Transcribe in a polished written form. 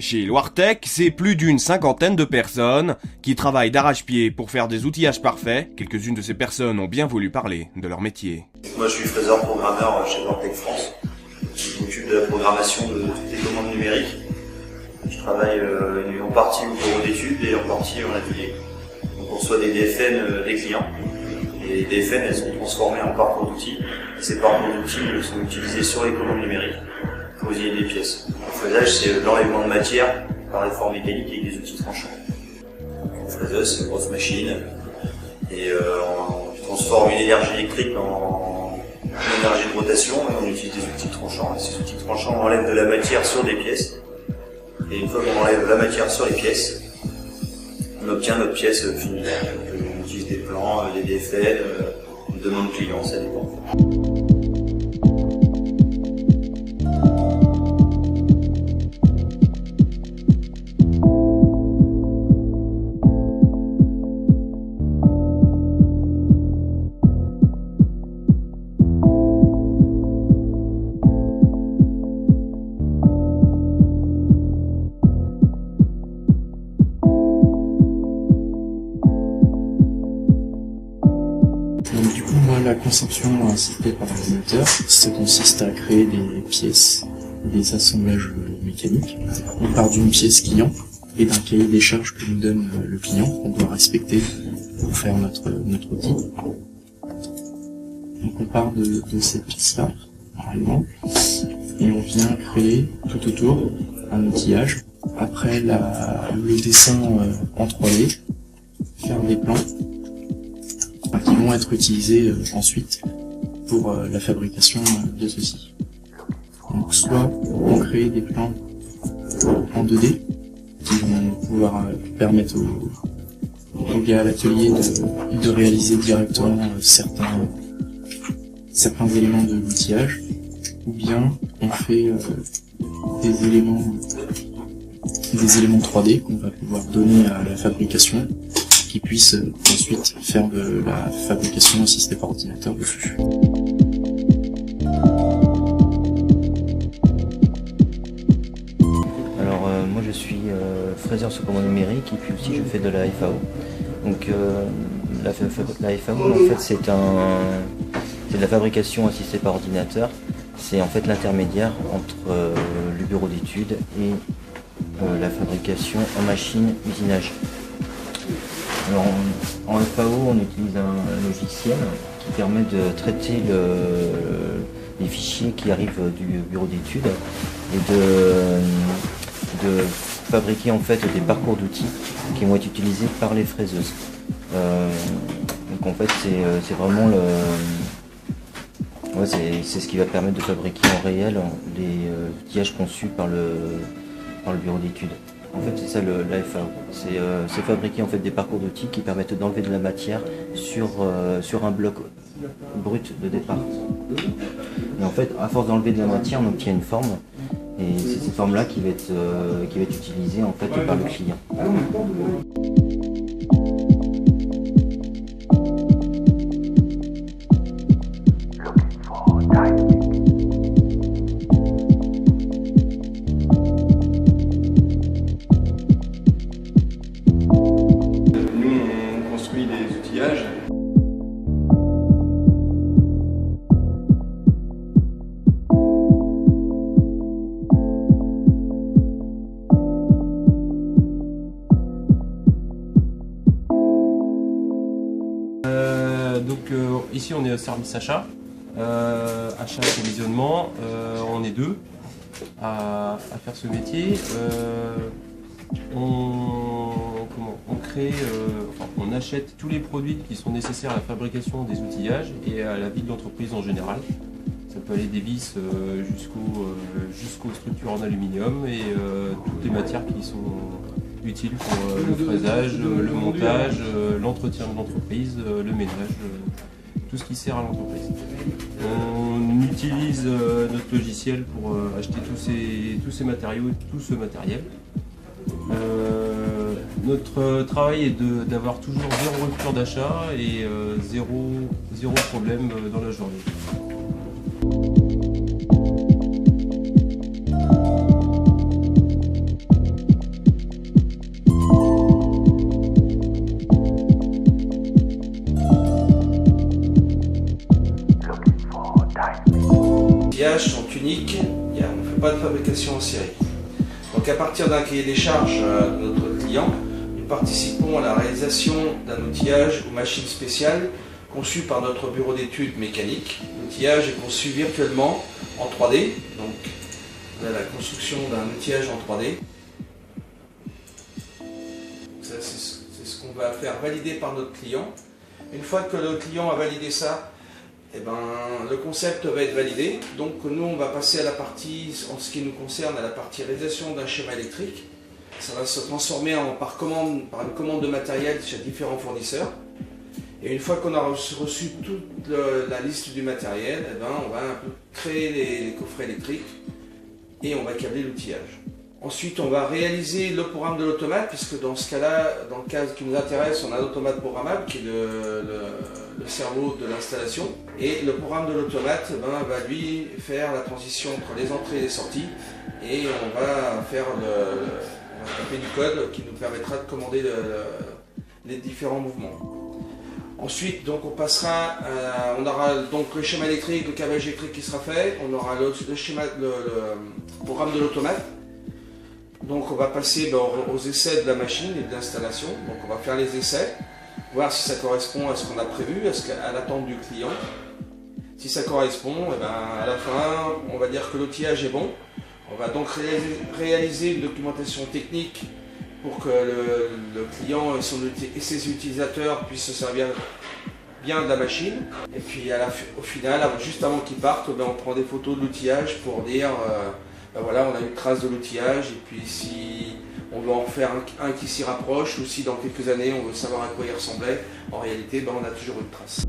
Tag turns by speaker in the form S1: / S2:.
S1: Chez Loirtech, c'est plus d'une cinquantaine de personnes qui travaillent d'arrache-pied pour faire des outillages parfaits. Quelques-unes de ces personnes ont bien voulu parler de leur métier.
S2: Moi je suis fraiseur-programmeur chez Loirtech France. Je m'occupe de la programmation de toutes les commandes numériques. Je travaille en partie au bureau d'études et en partie en atelier. Donc on reçoit des DFN des clients. Et les DFN elles sont transformées en parcours d'outils. Et ces parcours d'outils sont utilisés sur les commandes numériques pour usiner des pièces. Le fraisage, c'est l'enlèvement de matière par l'effort mécanique avec des outils tranchants. Une fraiseuse, c'est une grosse machine et on transforme une énergie électrique en une énergie de rotation et on utilise des outils tranchants. Et ces outils tranchants enlèvent de la matière sur des pièces et une fois qu'on enlève la matière sur les pièces, on obtient notre pièce finie. Donc, on utilise des plans, des DFL, une demande client, ça dépend.
S3: Donc, du coup, moi, la conception assistée par ordinateur, ça consiste à créer des pièces, des assemblages mécaniques. On part d'une pièce client et d'un cahier des charges que nous donne le client, qu'on doit respecter pour faire notre outil. Donc on part de cette pièce-là, normalement, et on vient créer tout autour un outillage. Après le dessin en 3D, faire des plans qui vont être utilisés ensuite pour la fabrication de ceci. Donc soit on crée des plans en 2D qui vont pouvoir permettre aux gars à l'atelier de réaliser directement certains éléments de l'outillage, ou bien on fait des éléments 3D qu'on va pouvoir donner à la fabrication, qui puisse ensuite faire de la fabrication assistée par ordinateur dessus.
S4: Alors moi je suis fraiseur sur commande numérique et puis aussi je fais de la FAO. Donc la FAO en fait c'est de la fabrication assistée par ordinateur. C'est en fait l'intermédiaire entre le bureau d'études et la fabrication en machine usinage. Alors en FAO on utilise un logiciel qui permet de traiter les fichiers qui arrivent du bureau d'études et de fabriquer en fait des parcours d'outils qui vont être utilisés par les fraiseuses. Donc en fait c'est vraiment c'est ce qui va permettre de fabriquer en réel les outillages conçus par le bureau d'études. En fait c'est ça la FAO, c'est fabriquer en fait des parcours d'outils qui permettent d'enlever de la matière sur un bloc brut de départ. Et en fait à force d'enlever de la matière on obtient une forme et c'est cette forme là qui va être utilisée en fait par le client.
S5: Ici on est au service achat, achat approvisionnement, on est deux à faire ce métier. On achète tous les produits qui sont nécessaires à la fabrication des outillages et à la vie de l'entreprise en général. Ça peut aller des vis jusqu'aux structures en aluminium et toutes les matières qui sont utiles pour le fraisage, le montage, l'entretien de l'entreprise, le ménage. Tout ce qui sert à l'entreprise. On utilise notre logiciel pour acheter tous ces matériaux et tout ce matériel. Notre travail est d'avoir toujours zéro rupture d'achat et zéro problème dans la journée.
S6: outillages sont uniques, on ne fait pas de fabrication en série. Donc à partir d'un cahier des charges de notre client, nous participons à la réalisation d'un outillage ou machine spéciale conçu par notre bureau d'études mécaniques. L'outillage est conçu virtuellement en 3D, donc on a la construction d'un outillage en 3D. Ça, c'est ce qu'on va faire valider par notre client. Une fois que le client a validé ça, eh ben, le concept va être validé. Donc nous, on va passer à la partie, en ce qui nous concerne, à la partie réalisation d'un schéma électrique. Ça va se transformer par une commande de matériel chez différents fournisseurs. Et une fois qu'on a reçu toute la liste du matériel, eh ben, on va un peu créer les coffrets électriques et on va câbler l'outillage. Ensuite, on va réaliser le programme de l'automate, puisque dans ce cas-là, dans le cas qui nous intéresse, on a l'automate programmable, qui est le cerveau de l'installation. Et le programme de l'automate va lui faire la transition entre les entrées et les sorties. Et on va faire on va taper du code qui nous permettra de commander les différents mouvements. Ensuite, donc, on aura donc le schéma électrique, le câblage électrique qui sera fait. On aura le programme de l'automate. Donc on va passer aux essais de la machine et de l'installation. Donc on va faire les essais, voir si ça correspond à ce qu'on a prévu, à l'attente du client. Si ça correspond, et ben, à la fin, on va dire que l'outillage est bon. On va donc réaliser une documentation technique pour que le client et ses utilisateurs puissent se servir bien de la machine. Et puis au final, juste avant qu'ils partent, on prend des photos de l'outillage pour dire ben voilà, on a une trace de l'outillage, et puis si on veut en faire un qui s'y rapproche, ou si dans quelques années on veut savoir à quoi il ressemblait, en réalité ben on a toujours une trace.